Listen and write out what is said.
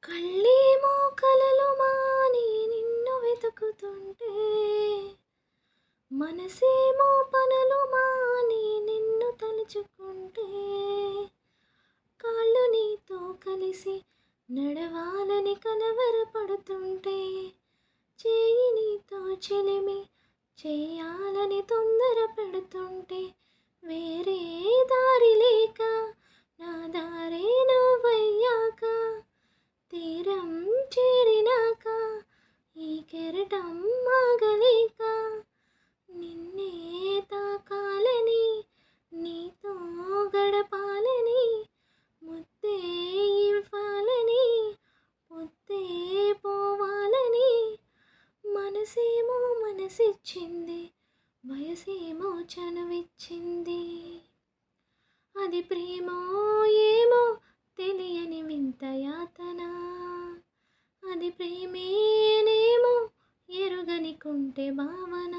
కళ్ళేమో కలలు మాని నిన్ను వెతుకుతుంటే, మనసేమో పనులు మాని నిన్ను తలుచుకుంటే, కాళ్ళు నీతో కలిసి నడవాలని కలవరపడుతుంటే, చేయి నీతో చెలిమి చేయాలని తొందర పెడుతుంటే, వేరే దారి లేక నా దారే నువ్వయ్యాక, తీరం చేరినాక ఈ కెరటం ఆగలేక, నిన్నే తాకాలని నీతో గడపాలని, ముద్దే ఇవ్వాలని పొద్దే పోవాలని, మనసేమో మనసిచ్చింది, వయసేమో చనువిచ్చింది. అది ప్రేమో ఏమో తెలియని వింత యాతన, అది ప్రేమేనేమో ఎరుగని కుంటె భావన.